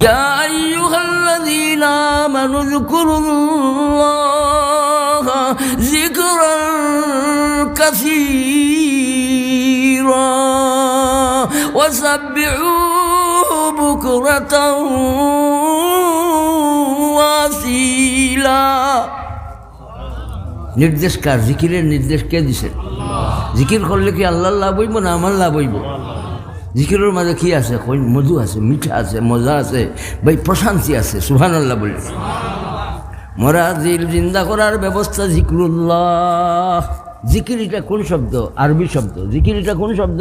يا أيها الذين آمنوا اذكروا الله ذكرا كثيرا وسبحوه بكرة وأصيلا। নির্দেশ কার? জিকিরের নির্দেশ কে দিছে? জিকির করলে কি আল্লাহ লাভ হইব না আমার লাভ হইব? জিকিরের মাঝে কি আছে? মধু আছে, মিঠা আছে, মজা আছে, ভাই প্রশান্তি আছে। সুবহানাল্লাহ বলি। মরা দিল জিন্দা করার ব্যবস্থা জিকরুল্লাহ। জিকির এটা কোন শব্দ? আরবি শব্দ। জিকির এটা কোন শব্দ?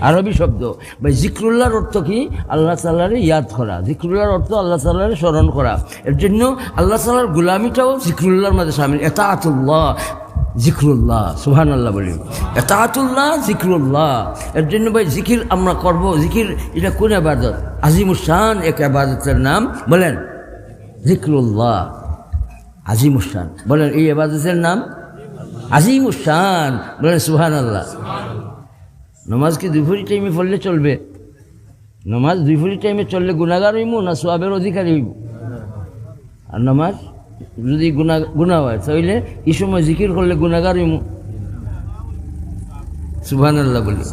আরবি শব্দ। ভাই জিকরুল্লাহর অর্থ কি? আল্লাহ তাআলারে ইয়াদ করা। জিকরুল্লাহর অর্থ আল্লাহ তাআলারে স্মরণ করা। এর জন্য আল্লাহ তাআলার গোলামিটাও জিকরুল্লাহর মধ্যে শামিল। এতাআতুল্লাহ জিকরুল্লাহ। সুবহানাল্লাহ বলি। এতাআতুল্লাহ জিকরুল্লাহ। এর জন্য ভাই জিকির আমরা করব। জিকির এটা কোন ইবাদত? আজিমুশান এক ইবাদতের নাম। বলেন জিকরুল্লাহ। আজিমুশান বলেন এই ইবাদতের নাম আজিমুশান। বলেন সুবহানাল্লাহ। নামাজ কি দুপুরি টাইমে পড়লে চলবে? নামাজ দুপুরি টাইমে চললে গুনাহগার হইব না সওয়াবের অধিকারী হইব? আর নামাজ যদি গুনাহ হয় তাহলে এই সময় জিকির করলে গুনাহগার হইব। সুবহানাল্লাহ বলি।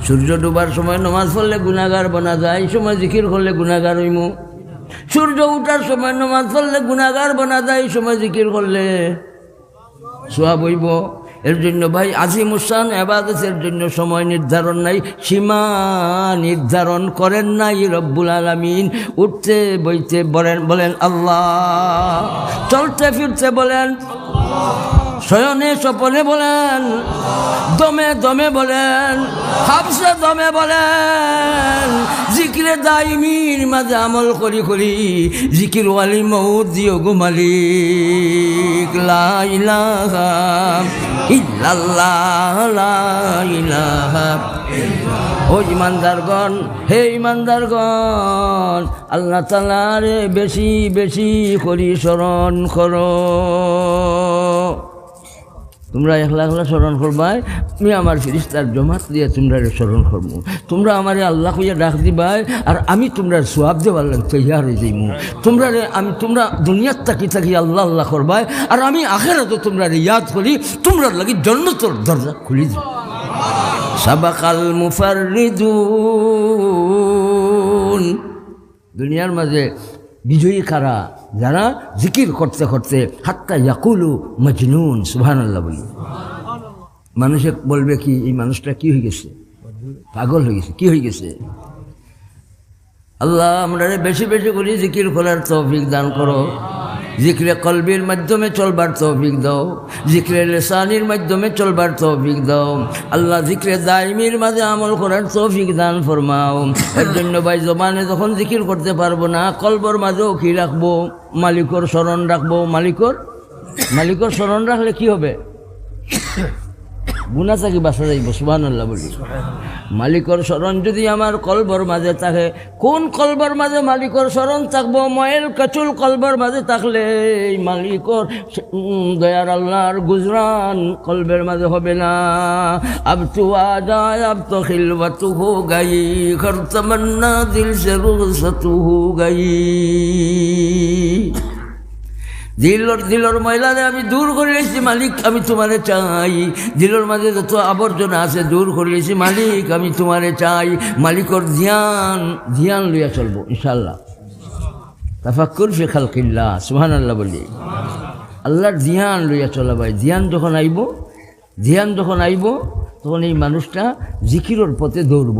সূর্য ডোবার সময় নামাজ পড়লে গুনাহগার বনা যায়, এই সময় জিকির করলে গুনাহগার হইব। সূর্য উঠার সময় নামাজ পড়লে গুনাহগার বনা যায়, এই সময় জিকির করলে সওয়াব হইব। এর জন্য ভাই আজিমুশান ইবাদতের জন্য সময় নির্ধারণ নাই, সীমা নির্ধারণ করেন নাই রব্বুল আলামিন। উঠতে বইতে বলেন আল্লাহ, চলতে ফিরতে বলেন শয়নে স্বপনে বলেন, দমে দমে বলেন, হাফসে দমে বলেন। জিকিরে দাইমির মাঝে আমল করি করি জিকির ওয়ালি মউত দিও গো মালিক। লা ইলাহা ইল্লাল্লাহ, লা ইলাহা। ও ইমানদারগণ, হে ইমানদারগণ, আল্লাহ তাআলারে বেশি বেশি করি স্মরণ করো। তোমরা একলা একলা স্মরণ করবাই, আমি আমার ফিরিস্তার জমাত দিয়ে তোমরা স্মরণ করবো। তোমরা আমারে আল্লাহ কইয়া ডাক দিবাই, আর আমি তোমরা সোয়াব দেওয়ার লাগে তৈয়ার হয়ে যাইমু। তোমরা দুনিয়ার থাকি আল্লাহ আল্লাহ করবাই, আর আমি আখিরাতে তোমরা ইয়াদ করি, তোমরা লাগি জান্নাতের দরজা খুলি দিব। সাবাকাল মুফাররিদুন। দুনিয়ার মাঝে বিজয়ী কারা? যারা জিকির করতে করতে হাত্তা ইয়াকুলু মজনুন। সুবহানাল্লাহ বলি। মানুষে বলবে কি এই মানুষটা কি হয়ে গেছে? পাগল হয়ে গেছে। কি হয়ে গেছে? আল্লাহ আমরা বেশি বেশি করে জিকির করার তৌফিক দান করো। জিক্রে কলবির মাধ্যমে চলবার তৌফিক দাও, জিক্রে লিসানির মাধ্যমে চলবার তৌফিক দাও। আল্লাহ জিক্রে দাইমির মাঝে আমল করার তৌফিক দান ফরমাও। এর জন্য ভাই জবানে যখন জিকির করতে পারবো না, কলবর মাঝেও কি রাখবো? মালিকর স্মরণ রাখবো। মালিকর স্মরণ রাখলে কি হবে? গুনাহ থেকে বাঁচা যাইব। সুবহানাল্লাহ বলি। মালিকর স্মরণ যদি আমার কলবর মাঝে থাকে, কোন কলবর মাঝে মালিকর স্মরণ থাকবো? ময়েল কাচুল কলবর মাঝে থাকলে মালিকর দয়ার আল্লাহর গুজরান কলবের মাঝে হবে না। আব তু আজায় আব তো খিলওয়াতু হো গাই, হর তমন্না দিল সে রুখসতু হো গাই। দিলর ময়লারে আমি দূর করে এসেছি মালিক, আমি তোমারে চাই। দিলর মাঝে যত আবর্জনা আছে দূর করে এসেছি মালিক, আমি তোমারে চাই। মালিকর ধ্যান লইয়া চলবো ইনশাআল্লাহ। তাফাক্কুর ফি খালকিল্লাহ। সুবহানাল্লাহ বলি। আল্লাহর ধ্যান লইয়া চলা ভাই। ধ্যান যখন আইব তখন এই মানুষটা জিকিরের পথে দৌড়ব।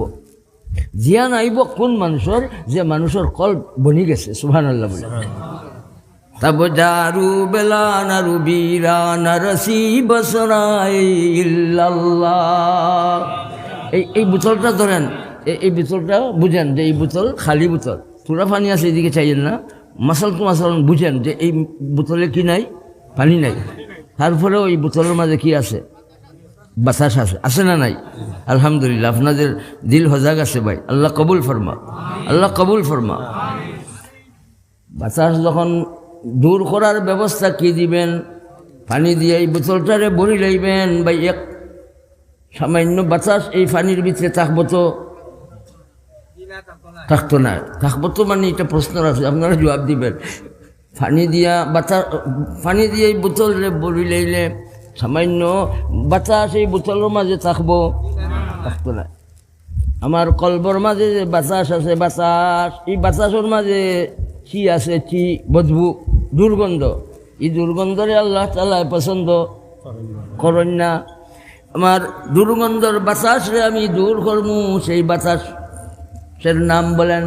ধ্যান আইব কোন মানুষের? যে মানুষের কল্প বনি গেছে। সুবহানাল্লাহ বলি। তব দারু বেলানা রুবিরা নরসি বসরাই ইল্লাল্লাহ। এই বোতলটা ধরেন, এই বোতলটা বুঝেন যে এই বোতল খালি বোতল, পুরা পানি আছে এদিকে চাইছেন না। মাসাল বুঝেন যে এই বোতলে কি নাই? পানি নাই। তারপরেও এই বোতলের মাঝে কি আছে? বাতাস আছে। আছে না নাই? আলহামদুলিল্লাহ। আপনাদের দিল হজাগ আছে ভাই। আল্লাহ কবুল ফরমা, আল্লাহ কবুল ফরমা। বাতাস যখন দূর করার ব্যবস্থা কি দিবেন? পানি দিয়ে এই বোতলটারে ভরি লইবেন ভাই। এক সামান্য বাতাস এই পানির ভিতরে থাকবো তো থাকতো না। থাকবো তো মানে এটা প্রশ্ন আছে, আপনারা জবাব দিবেন। পানি দিয়া পানি দিয়ে এই বোতলে বলি লাইলে সামান্য বাতাস এই বোতলের মাঝে থাকবো? থাকতো না। আমার কলবর মাঝে যে বাতাস আছে, বাতাস এই বাতাসের মাঝে কি আছে? কি বদবু, দুর্গন্ধ। এই দুর্গন্ধরে আল্লাহ তাআলা পছন্দ করেন না। আমার দুর্গন্ধর বাতাসরে আমি দূর করবো, সেই বাতাসের নাম বলেন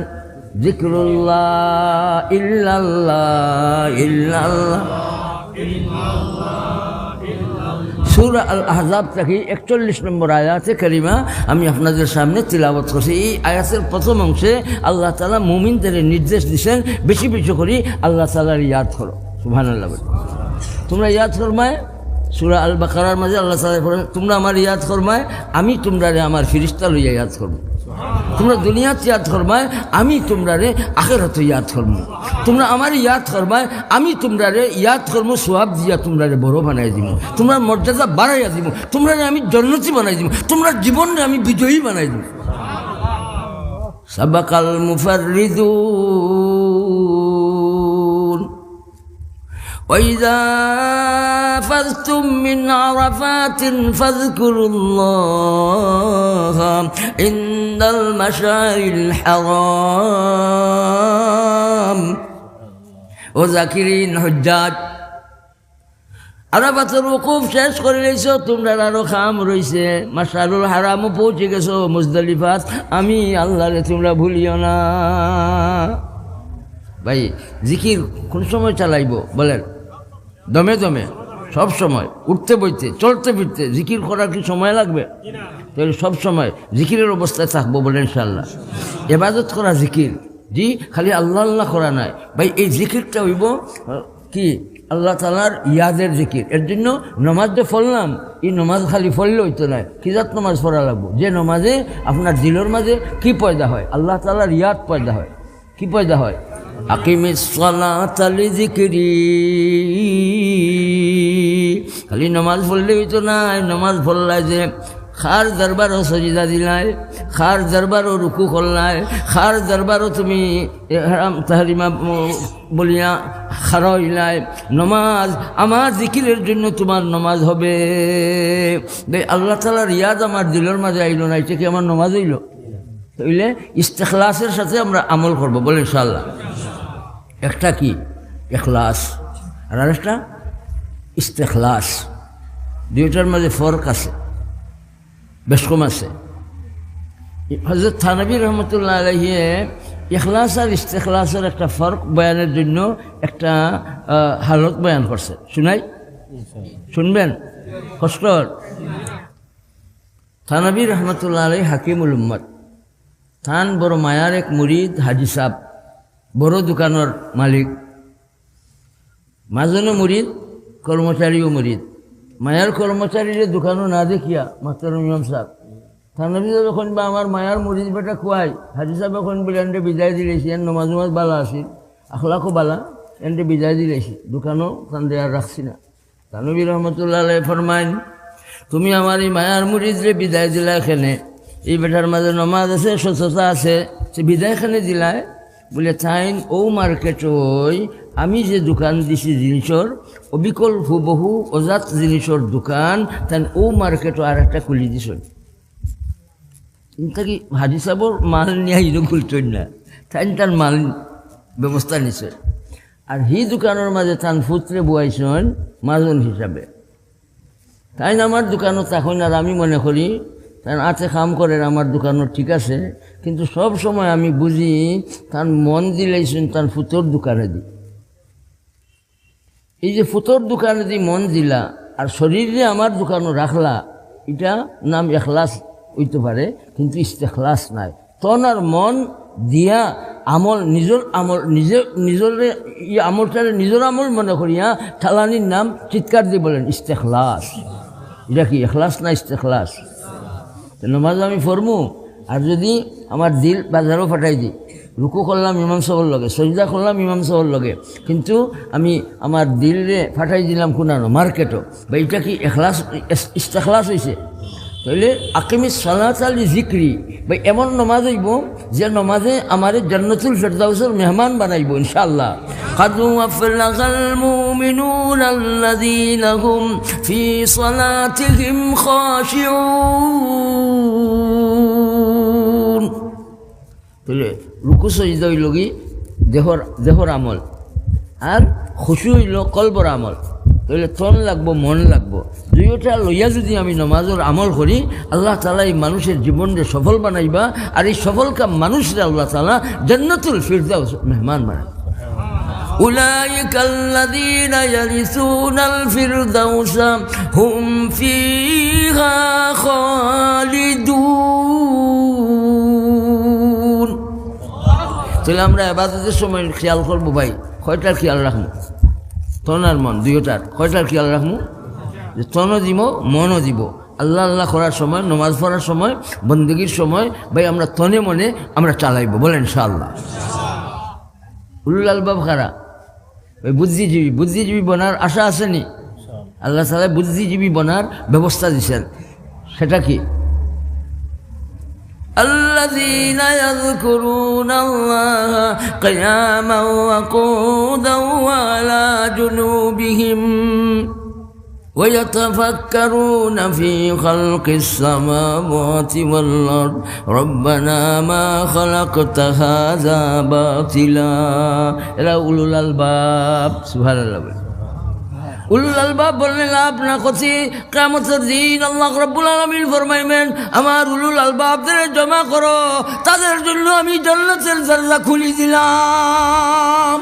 যিকরুল্লাহ, ইল্লাল্লাহ, ইল্লাল্লাহ। সূরা আল আহজাব থেকে 41 নম্বর আয়াতে কারিমা আমি আপনাদের সামনে তিলাওয়াত করছি। এই আয়াতের প্রথম অংশে আল্লাহ তাআলা মুমিনদের নির্দেশ দিয়েছেন বেশি বেশি করে আল্লাহ তাআলার ইয়াদ করো। সুবহানাল্লাহ। তোমরা ইয়াদ ফরমায় সূরা আল বাকারার মাঝে আল্লাহ তাআলা বলেন, তোমরা আমার ইয়াদ ফরমায় আমি তোমরারে আমার ফেরেশতা লইয়া ইয়াদ করব। তোমরা দুনিয়াত ইয়াদ ফরমায় আমি তোমরারে আখিরাতে ইয়াদ করব। তোমরা আমার ইয়াদ ফরমায় আমি তোমরারে ইয়াদ করব, সওয়াব দিয়া তোমরারে বড় বানাই দিব, তোমরা মর্যাদা বাড়াইয়া দিব, তোমরারে আমি জান্নাতি বানাই দিব, তোমরা জীবনে আমি বিজয়ী বানাই দিব। সাবাকাল মুফাররিদুন وإذا أفضتم من عرفات فاذكروا الله عند المشعر الحرام وذاكرين حجاج। আরাফাতের ওকুফ শেষ করে রেছো, তোমরা আরো খাম রইছে, মাশআরুল হারামও পৌঁছে গেছো, মুজদালিফাত। আমি আল্লাহরে তোমরা ভুলিও না। ভাই জিকির কোন সময় চালাইব বলেন? দমে দমে, সব সময়, উঠতে বইতে চলতে ফিরতে। জিকির করার কি সময় লাগবে? তাহলে সব সময় জিকিরের অবস্থায় থাকবো বলেন ইনশাআল্লাহ। ইবাদত করা জিকির, জি, খালি আল্লাহ আল্লাহ করা নাই ভাই। এই জিকিরটা হইব কি? আল্লাহ তাআলার ইয়াদের জিকির। এর জন্য নমাজ যে পড়লাম, এই নমাজ খালি পড়লে হইতো না, কি জাত নমাজ পড়া লাগবো? যে নমাজে আপনার দিলের মাঝে কি পয়দা হয়? আল্লাহ তাআলার ইয়াদ পয়দা হয়। কি পয়দা হয়? আকিমিস সালাতা লিযিকরি। খালি নমাজ পড়লে হইতো না, নমাজ পড়লাই যে খার দরবারও সজিদা দিলাই, খার দরবারও রুকু করলাই, খার দরবারও তুমি ইহরাম তাহরিমা বলিয়া খাড়া হইলাই। নমাজ আমার জিকিরের জন্য তোমার নমাজ হবে। আল্লাহ তাআলার ইয়াদ আমার দিলের মাঝে আইল না, এটা কি আমার নমাজ হইল? হইলে ইস্তেখলাসের সাথে আমরা আমল করব বলে ইনশাআল্লাহ। একটা কি? ইখলাস, আর আরেকটা ইস্তেখলাস। দুইটার মাঝে ফরক আছে, বেশ কম আছে। হযরত থানবী রহমতুল্লাহ আলাইহি ইখলাস আর ইস্তেখলাসের একটা ফরক বয়ানের জন্য একটা হালত বয়ান করছে। শুনাই? শুনবেন? কষ্ট। থানবী রহমতুল্লাহ আলাইহি হাকিমুল উম্মত। থান বড় মায়ার এক মুরিদ হাজি সাহেব, বড় দোকানের মালিক, মাজনও মুরিদ, কর্মচারীও মুরিদ। মায়ার কর্মচারীরে দোকানও না দেখিয়া মাস্টার ইমাম সাহেব থানবী যখন বা আমার মায়ার মুরিদ বেটা খুয়াই, হাজি সাহেব এখন বলে এনটে বিদায় দিলেছি, এর নমাজ নমাজ বালা আসিল, আখলাকও বালা, এনটে বিদায় দিলেছি, দোকানও কান্দে আর রাখছি না। থানবী রহমতুল্লাহ আলাইহি ফরমাইন, তুমি আমার এই মায়ার মুরিদরে বিদায় দিলা এখানে, এই বেটার মাঝে নমাজ আছে, স্বচ্ছতা আছে, সে বিদায়খানে দিলায় বলে তাইন ও মার্কেট ওই আমি যে দোকান দিছি জিনিসর অবিকল হুবহু অজাত জিনিসর দোকান, তাই ও মার্কেটও আর একটা খুলি দিছ। কি হাজি সাহেবর মাল নিয়ে হিরো খুলতই না, তাই তার মাল ব্যবস্থা নিছে। আর হি দোকানের মাঝে তান ফুতরে বুয়াইছেন মাজন হিসাবে। তাই আমার দোকানও তখন আর আমি মনে করি তার আতে কাম করেন আমার দোকানও ঠিক আছে, কিন্তু সব সময় আমি বুঝি তার মন দিলেছেন তার ফুতোর দোকানে দি। এই যে ফুতোর দোকানে দি মন দিলা আর শরীরে আমার দোকানও রাখলা, এটা নাম এখলাস হইতে পারে, কিন্তু ইস্তেখলাস নাই। তন আর মন দিয়া আমল, নিজের আমল, নিজের আমলটারে নিজের আমল মনে করিয়া ঠালানির নাম চিৎকার দিয়ে বলেন ইস্তেখলাস। এটা কি এখলাস না ইস্তেখলাস? নমাজ আমি ফরমু, আর যদি আমার দিল বাজারও ফাটাই দিই, রুকু করলাম ইমাম সাহেবের লগে, সজদা করলাম ইমাম সাহেবের লগে, কিন্তু আমি আমার দিলরে ফাটাই দিলাম কোনানো মার্কেটও, বা এটা কি এখলাস ইস্তেখলাস হয়েছে? তাহলে আকিমিস সালাত আলি জিক্রি ভাই এমন নমাজ হইব যে নমাজে আমার জান্নাতুল ফেরদাউসের মেহমান বানাইব ইনশাআল্লাহ। কাদু আফলাগাল মুমিনুন আল্লাযীনা হুম ফি সালাতিহিম খাশিউন। তাহলে রুকু সজদা হইল কি দেহর আমল, আর খুশু হইল কলবর আমল। তাহলে তন লাগবো, মন লাগবো, দুইটা লইয়া যদি আমি নমাজের আমল করি আল্লাহ তাআলা এই মানুষের জীবনকে সফল বানাইবা, আর এই সফল কাম মানুষরা আল্লাহ তাআলা জান্নাতুল ফিরদাউস মেহমান বানাইবা। উলাইকাল্লাযীনা ইয়ারিসুনাল ফিরদাউসা হুম ফীহা খালিদুন। তাহলে আমরা ইবাদতের সময় খেয়াল করবো ভাই, কয়টার খেয়াল রাখবো? তন আর মন দুইটার কয়টার খেয়াল রাখবো? যে তনও দিব মনও দিব। আল্লাহ আল্লাহ করার সময়, নমাজ পড়ার সময়, বন্দেগীর সময় ভাই আমরা তনে মনে আমরা চালাইব, বলেন ইনশাআল্লাহ। উলুল আলবাব কারা? ওই বুদ্ধিজীবী বনার আশা আসেনি? আল্লাহ তাআলা বুদ্ধিজীবী বনার ব্যবস্থা দিয়েছেন, সেটা কি? الذين يذكرون الله قياما وقعودا وعلى جنوبهم ويتفكرون في خلق السماوات والأرض ربنا ما خلقت هذا باطلا। এরা উলুল আলবাব। সুবহানাল্লাহ। উলুল আলবাব বললে লাভ না করছি, কিয়ামতের দিন আল্লাহ রাব্বুল আলামিন ফরমাইবেন আমার উলুল আলবাবদের জমা করো, তাদের জন্য আমি জান্নাতের দরজা খুলে দিলাম।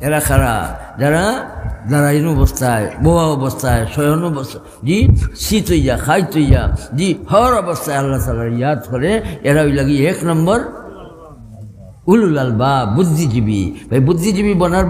এরা কারা? যারা দাঁড়াইন অবস্থায়, বোয়া অবস্থায়, শয়ন অবস্থায়, জি শীত হইয়া খাইত হইয়া, জি হর অবস্থায় আল্লাহ তাআলা ইয়াদ করে, এরা ওই লাগি এক নম্বর উলুল আলবাব, বুদ্ধিজীবী। ভাই বুদ্ধিজীবী বনার